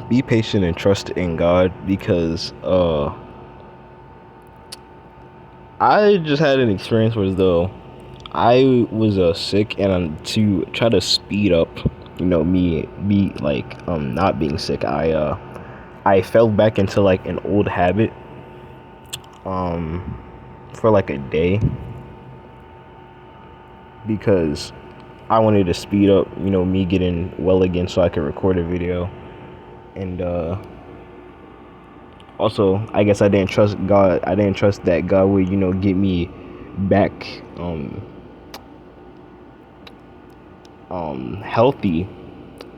Be patient and trust in God because I just had an experience where though I was sick, and to try to speed up, me like not being sick, I fell back into like an old habit for like a day because I wanted to speed up, me getting well again so I could record a video. And also, I guess I didn't trust God. I didn't trust that God would, get me back healthy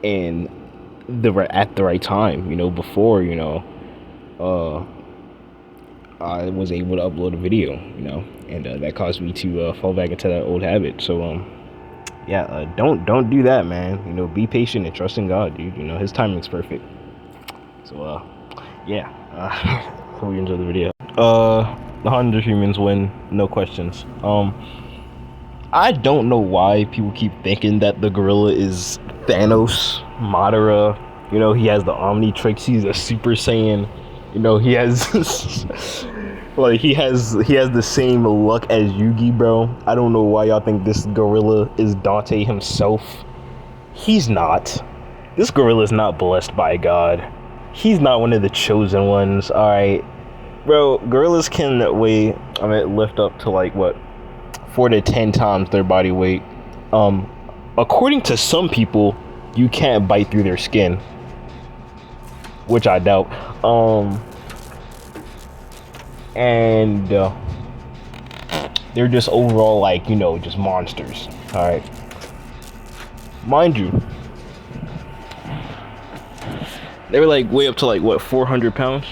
and at the right time, before, I was able to upload a video, and that caused me to fall back into that old habit. So yeah, don't do that, man. Be patient and trust in God, dude. His timing's perfect. So yeah, hope you enjoy the video. The 100 humans win, no questions. I don't know why people keep thinking that the gorilla is Thanos, Madara. He has the Omnitrix. He's a Super Saiyan. He has like he has the same luck as Yugi, bro. I don't know why y'all think this gorilla is Dante himself. He's not. This gorilla is not blessed by God. He's not one of the chosen ones. All right, bro. Gorillas can lift up to like what, 4 to 10 times their body weight. According to some people, you can't bite through their skin, which I doubt. And they're just overall like, just monsters. All right, mind you, they were like way up to like what, 400 pounds.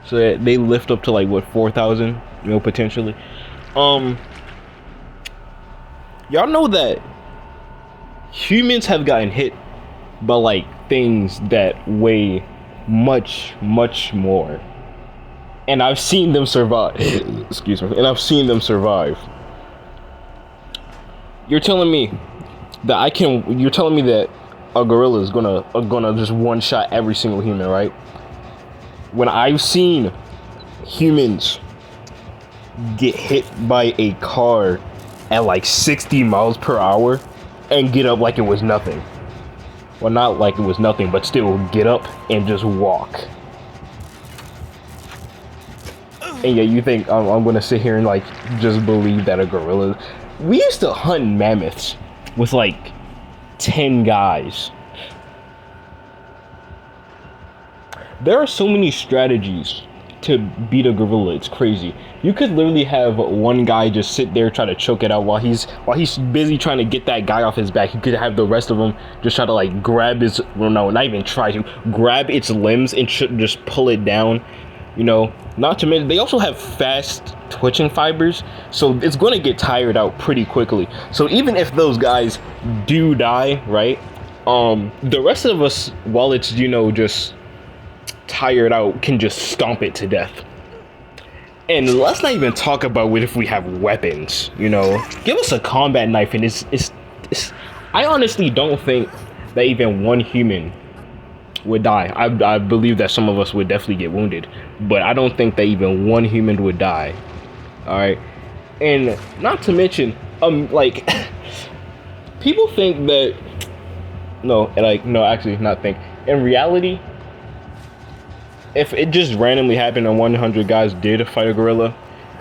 So they lift up to like what, 4,000, potentially. Y'all know that humans have gotten hit by like things that weigh much more, and I've seen them survive. Excuse me. And I've seen them survive. You're telling me that a gorilla is gonna just one shot every single human, right? When I've seen humans get hit by a car at like 60 miles per hour and get up like it was nothing. Well, not like it was nothing, but still get up and just walk. And yeah, you think I'm gonna sit here and like just believe that a gorilla? We used to hunt mammoths with like 10 guys. There are so many strategies to beat a gorilla. It's crazy. You could literally have one guy just sit there, try to choke it out while he's busy trying to get that guy off his back. You could have the rest of them just try to like grab his, well, no, not even try to grab its limbs and just pull it down. Not to mention they also have fast twitching fibers, so it's going to get tired out pretty quickly. So even if those guys do die, right, the rest of us, while it's just tired out, can just stomp it to death. And let's not even talk about what if we have weapons. Give us a combat knife and it's I honestly don't think that even one human would die. I believe that some of us would definitely get wounded, but I don't think that even one human would die. All right, and not to mention, like people think that actually not think. In reality, if it just randomly happened and 100 guys did fight a gorilla,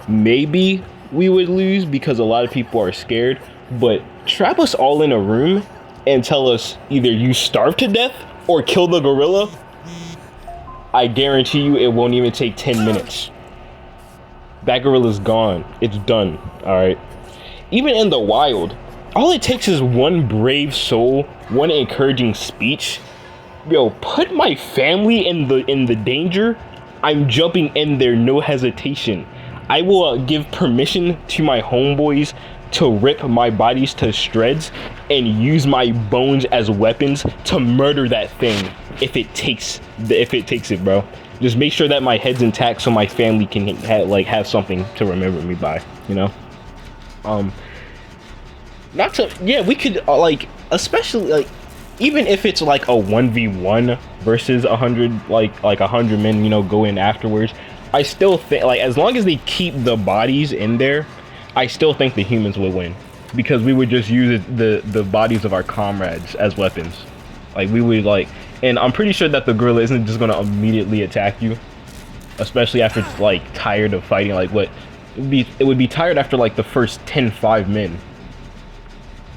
maybe we would lose because a lot of people are scared. But trap us all in a room and tell us either you starve to death or kill the gorilla, I guarantee you it won't even take 10 minutes. That gorilla's gone. It's done. All right. Even in the wild, all it takes is one brave soul, one encouraging speech. Yo, put my family in the danger. I'm jumping in there, no hesitation. I will give permission to my homeboys to rip my bodies to shreds and use my bones as weapons to murder that thing if it takes it, bro. Just make sure that my head's intact so my family can have something to remember me by, not to, yeah, we could especially even if it's like a 1v1 versus 100, like 100 men, you know, go in afterwards, I still think, like, as long as they keep the bodies in there, I still think the humans would win, because we would just use the bodies of our comrades as weapons. Like, we would, like, and I'm pretty sure that the gorilla isn't just gonna immediately attack you, especially after it's like tired of fighting. Like, what it would be tired after like the first 10-5 men.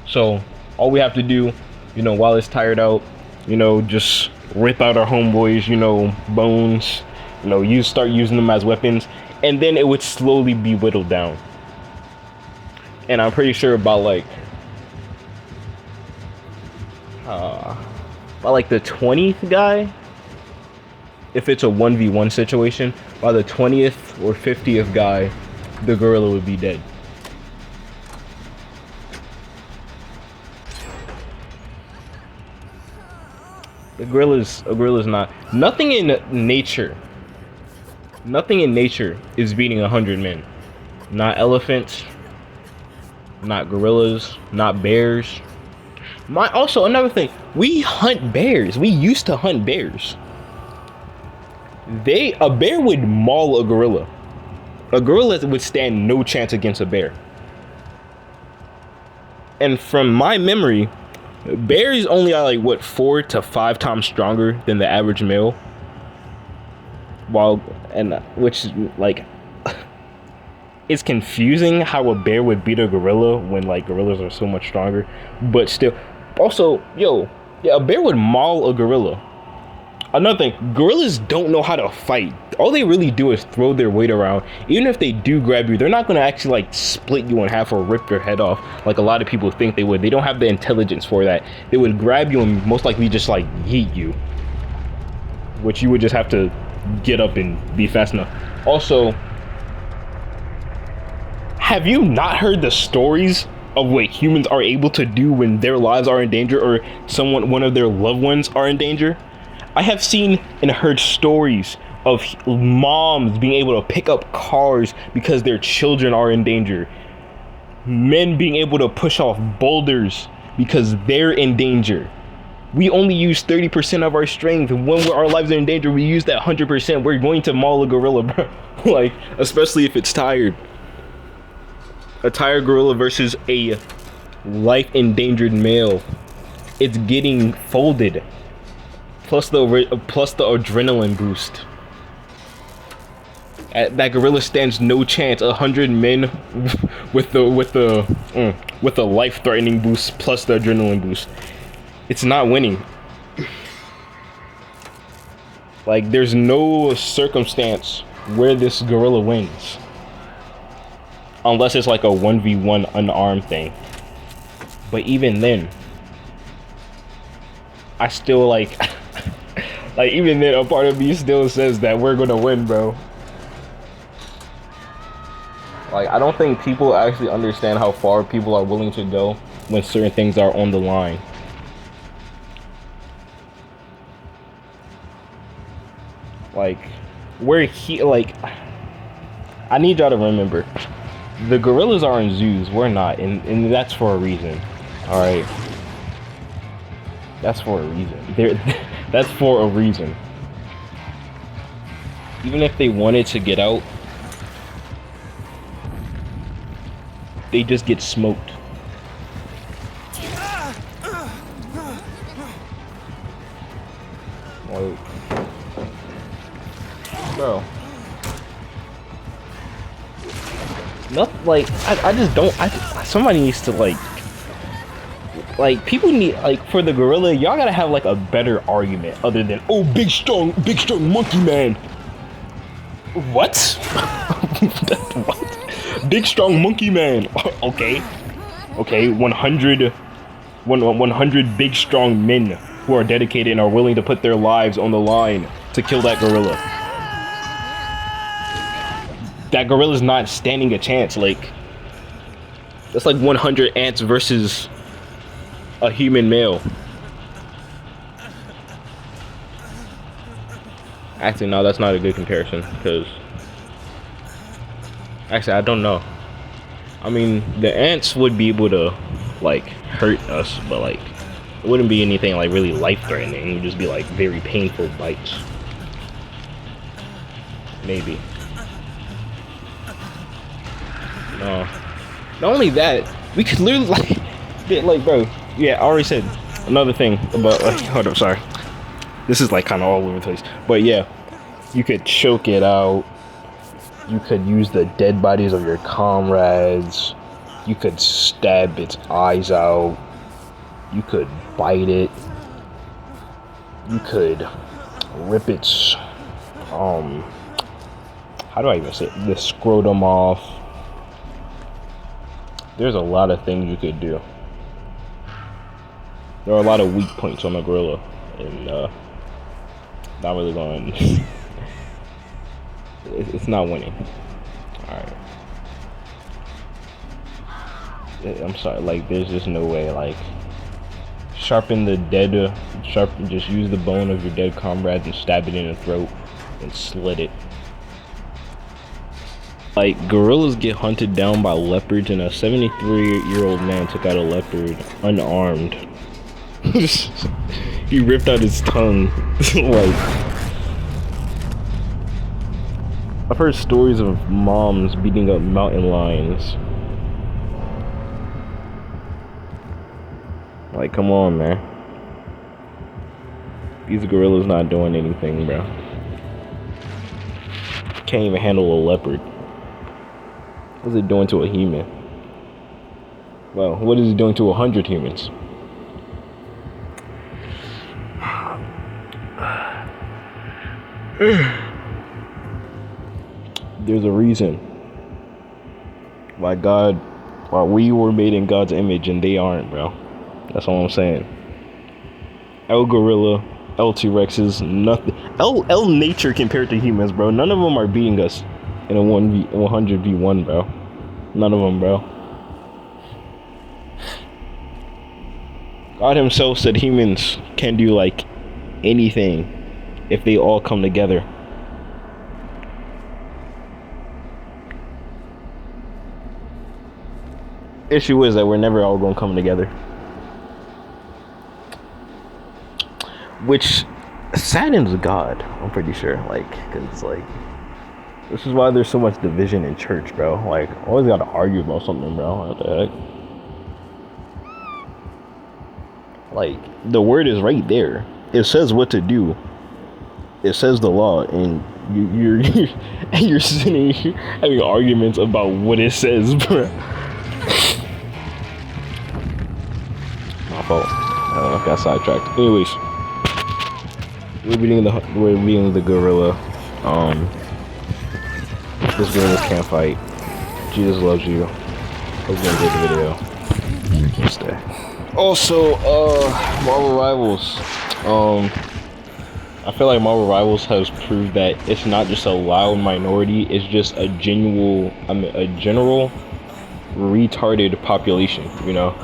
So all we have to do, you know, while it's tired out, you know, just rip out our homeboys, you know, bones, you know, start using them as weapons, and then it would slowly be whittled down. And I'm pretty sure about like the 20th guy, if it's a 1v1 situation, by the 20th or 50th guy, the gorilla would be dead. A gorilla's not, nothing in nature is beating 100 men. Not elephants, not gorillas, not bears. Also, another thing, we hunt bears. We used to hunt bears. A bear would maul a gorilla. A gorilla would stand no chance against a bear. And from my memory, bears only are like, what, 4 to 5 times stronger than the average male. Which, like, it's confusing how a bear would beat a gorilla when, like, gorillas are so much stronger. But still, also, a bear would maul a gorilla. Another thing, gorillas don't know how to fight. All they really do is throw their weight around. Even if they do grab you, they're not going to actually like split you in half or rip your head off like a lot of people think they would. They don't have the intelligence for that. They would grab you and most likely just like yeet you, which you would just have to get up and be fast enough. Also, have you not heard the stories of what humans are able to do when their lives are in danger or one of their loved ones are in danger? I have seen and heard stories of moms being able to pick up cars because their children are in danger. Men being able to push off boulders because they're in danger. We only use 30% of our strength. When our lives are in danger, we use that 100%. We're going to maul a gorilla, bro. Like, especially if it's tired. A tired gorilla versus a life-endangered male. It's getting folded. Plus the adrenaline boost. That gorilla stands no chance. 100 men with the life-threatening boost plus the adrenaline boost. It's not winning. Like, there's no circumstance where this gorilla wins, unless it's like a 1v1 unarmed thing. But even then, I still like even then, a part of me still says that we're gonna win, bro. Like, I don't think people actually understand how far people are willing to go when certain things are on the line. Like, I need y'all to remember, the gorillas are in zoos, we're not, and that's for a reason. All right, that's for a reason. That's for a reason. Even if they wanted to get out, they just get smoked. Like, bro. Nothing, like, I just don't, somebody needs to, like, people need, like, for the gorilla, y'all gotta have, like, a better argument other than, oh, big strong monkey man. What? What? Big strong monkey man. Okay. 100 big strong men who are dedicated and are willing to put their lives on the line to kill that gorilla. That gorilla's not standing a chance. Like, that's like 100 ants versus a human male. Actually, no, that's not a good comparison, because actually, I don't know. I mean, the ants would be able to, like, hurt us, but, like, It wouldn't be anything like really life-threatening. It would just be like very painful bites. Maybe. No. Not only that, we could literally like bro. Yeah, I already said another thing about hold up, sorry. This is like kind of all over the place. But yeah, you could choke it out. You could use the dead bodies of your comrades. You could stab its eyes out. You could bite it. You could rip its how do I even say it? The scrotum off. There's a lot of things you could do. There are a lot of weak points on the gorilla, and not really going. It's not winning. All right. I'm sorry. Like, there's just no way. Like, sharpen the dead. Just use the bone of your dead comrades and stab it in the throat and slit it. Like, gorillas get hunted down by leopards, and a 73-year-old man took out a leopard unarmed. He ripped out his tongue. Like, I've heard stories of moms beating up mountain lions. Like, come on, man. These gorillas not doing anything, bro. Can't even handle a leopard. What's it doing to a human? Well, what is it doing to 100 humans? There's a reason why we were made in God's image and they aren't, bro. That's all I'm saying. El gorilla, El T-Rexes, nothing. El nature compared to humans, bro. None of them are beating us in a 100v1, bro. None of them, bro. God himself said humans can do like anything if they all come together. Issue is that we're never all gonna come together, which saddens God. I'm pretty sure, like, cause like this is why there's so much division in church, bro. Like, always gotta argue about something, bro. What the heck? Like, the word is right there. It says what to do. It says the law, and you're sitting here having arguments about what it says, bro. My fault. I got sidetracked. Anyways, we're beating the gorilla. This gorillas can't fight. Jesus loves you. Hope you enjoyed the video. You can stay. Also, Marvel Rivals. I feel like Marvel Rivals has proved that it's not just a loud minority, it's just a general retarded population, you know.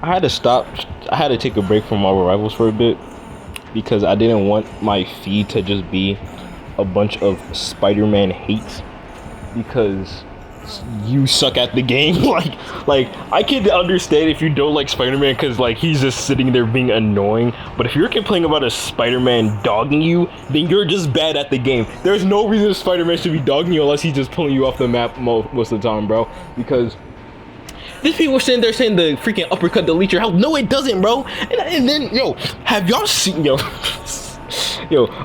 I had to take a break from Marvel Rivals for a bit because I didn't want my feed to just be a bunch of Spider-Man hate because you suck at the game. like I can understand if you don't like Spider-Man because like he's just sitting there being annoying, but if you're complaining about a Spider-Man dogging you, then you're just bad at the game. There's no reason Spider-Man should be dogging you unless he's just pulling you off the map most of the time, bro, because these people were sitting there saying the freaking uppercut delete your health. No, it doesn't, bro. And then, yo, have y'all seen, yo,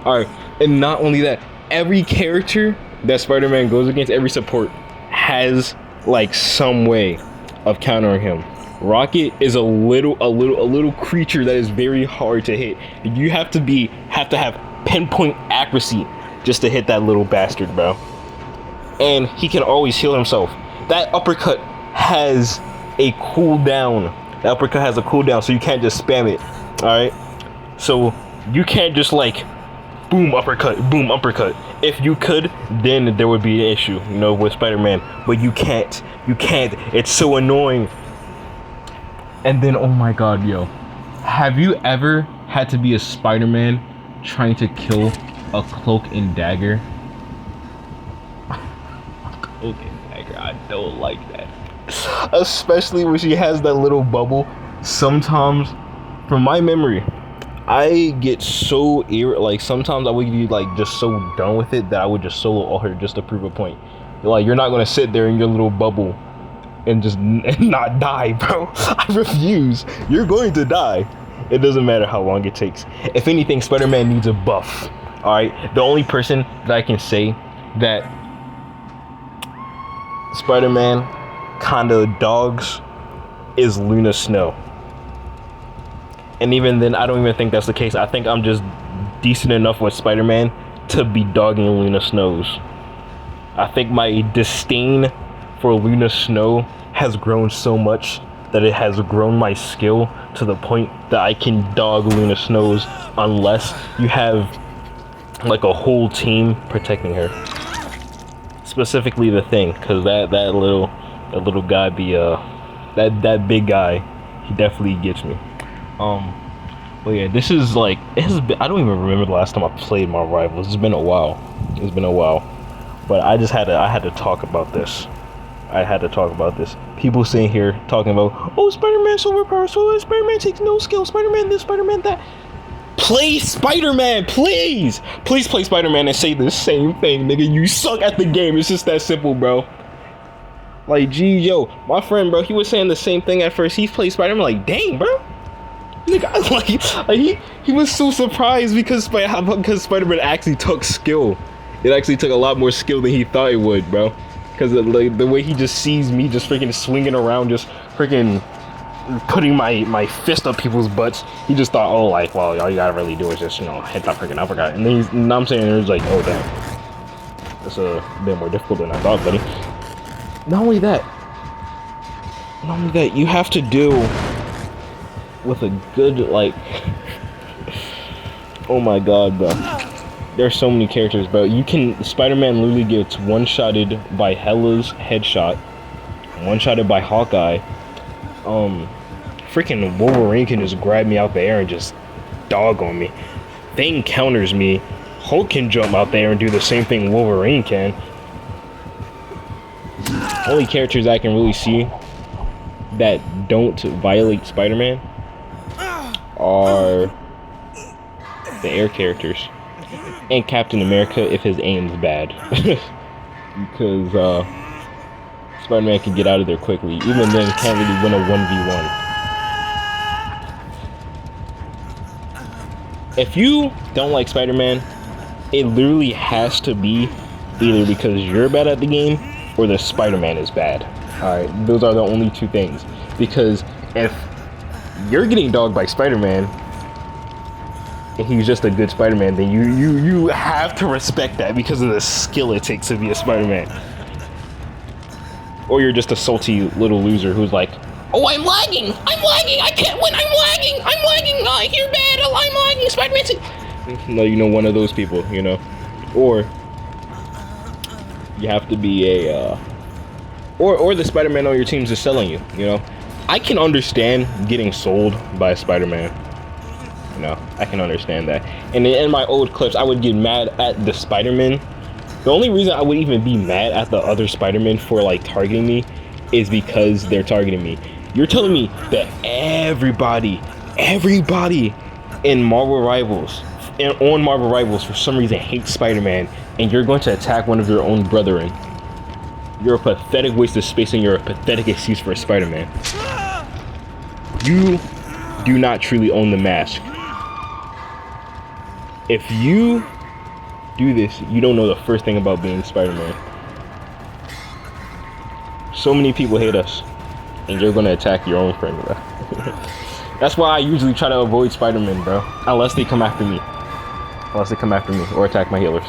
alright, and not only that, every character that Spider-Man goes against, every support has like some way of countering him. Rocket is a little creature that is very hard to hit. You have to have pinpoint accuracy just to hit that little bastard, bro. And he can always heal himself. That uppercut has a cooldown. The uppercut has a cooldown, so you can't just spam it. Alright? So you can't just like boom uppercut. If you could, then there would be an issue, you know, with Spider-Man. But you can't. It's so annoying. And then, oh my god, yo. Have you ever had to be a Spider-Man trying to kill a Cloak and Dagger? Cloak and Dagger, I don't like that. Especially when she has that little bubble sometimes, from my memory, I get so like sometimes I would be like just so done with it that I would just solo all her just to prove a point. Like, you're not gonna sit there in your little bubble and just not die, bro. I refuse. You're going to die. It doesn't matter how long it takes. If anything, Spider-Man needs a buff. Alright? The only person that I can say that Spider-Man kinda dogs is Luna Snow. And even then, I don't even think that's the case. I think I'm just decent enough with Spider-Man to be dogging Luna Snow's. I think my disdain for Luna Snow has grown so much that it has grown my skill to the point that I can dog Luna Snow's unless you have like a whole team protecting her. Specifically the Thing, because that little guy be that big guy, he definitely gets me. But yeah, this is like, I don't even remember the last time I played Marvel Rivals. It's been a while. But I had to talk about this. People sitting here talking about, oh, Spider-Man's overpowered, so Spider-Man takes no skill, Spider-Man this, Spider-Man that. Play Spider-Man, please! Please play Spider-Man and say the same thing, nigga. You suck at the game. It's just that simple, bro. Like, gee, yo, my friend, bro, he was saying the same thing at first. He's played Spider-Man, like, dang, bro. Nigga, like he was so surprised because Spider-Man actually took skill. It actually took a lot more skill than he thought it would, bro. Because the way he just sees me just freaking swinging around, just freaking putting my fist up people's butts, he just thought, oh, like, well, all you gotta really do is just, you know, hit that freaking uppercut. And then you know what I'm saying, it was like, oh, damn. That's a bit more difficult than I thought, buddy. Not only that, you have to deal with a good, like, oh my god, bro. There's so many characters, bro. Spider-Man literally gets one-shotted by Hela's headshot, one-shotted by Hawkeye. Freaking Wolverine can just grab me out the air and just dog on me. Thing counters me. Hulk can jump out there and do the same thing Wolverine can. Only characters I can really see that don't violate Spider-Man are the air characters. And Captain America if his aim's bad. Because Spider-Man can get out of there quickly. Even then, can't really win a 1v1. If you don't like Spider-Man, it literally has to be either because you're bad at the game or the Spider-Man is bad. Alright, those are the only two things. Because if you're getting dogged by Spider-Man and he's just a good Spider-Man, then you have to respect that because of the skill it takes to be a Spider-Man. Or you're just a salty little loser who's like, oh, I'm lagging, I can't win, I'm lagging, you're bad, I'm lagging, Spider-Man. No, you know, one of those people, you know. Or you have to be a or the Spider-Man on your team's just selling you, you know. I can understand getting sold by a Spider-Man. You know, I can understand that. And in my old clips, I would get mad at the Spider-Man. The only reason I would even be mad at the other Spider-Man for like targeting me is because they're targeting me. You're telling me that everybody in Marvel Rivals and on Marvel Rivals for some reason hates Spider-Man, and you're going to attack one of your own brethren. You're a pathetic waste of space, and you're a pathetic excuse for a Spider-Man. You do not truly own the mask. If you do this, you don't know the first thing about being Spider-Man. So many people hate us, and you're gonna attack your own friend, bro. That's why I usually try to avoid Spider-Man, bro. Unless they come after me. Or attack my healers.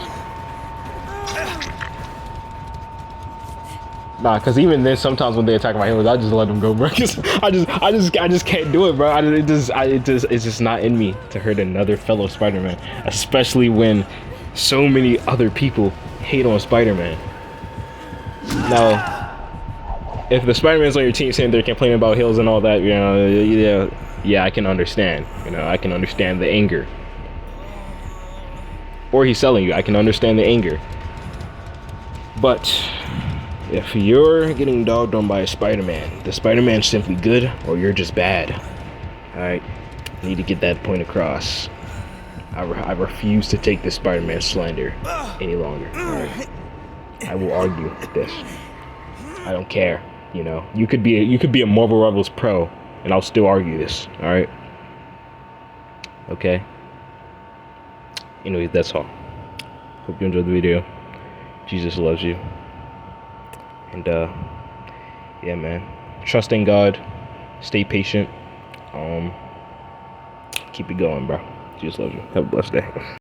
Nah, cause even then, sometimes when they attack my healers, I just let them go, bro. Cause I just can't do it, bro. It's just not in me to hurt another fellow Spider-Man, especially when so many other people hate on Spider-Man. Now, if the Spider-Man's on your team saying they're complaining about heals and all that, you know, yeah, I can understand. You know, I can understand the anger. Or he's selling you. I can understand the anger. But if you're getting dogged on by a Spider-Man, the Spider-Man's simply good, or you're just bad. All right, need to get that point across. I refuse to take this Spider-Man slander any longer. All right, I will argue this. I don't care. You know, you could be a Marvel Rivals pro, and I'll still argue this. All right. Okay. Anyways, that's all. Hope you enjoyed the video. Jesus loves you. And yeah, man. Trust in God. Stay patient. Keep it going, bro. Jesus loves you. Have a blessed day.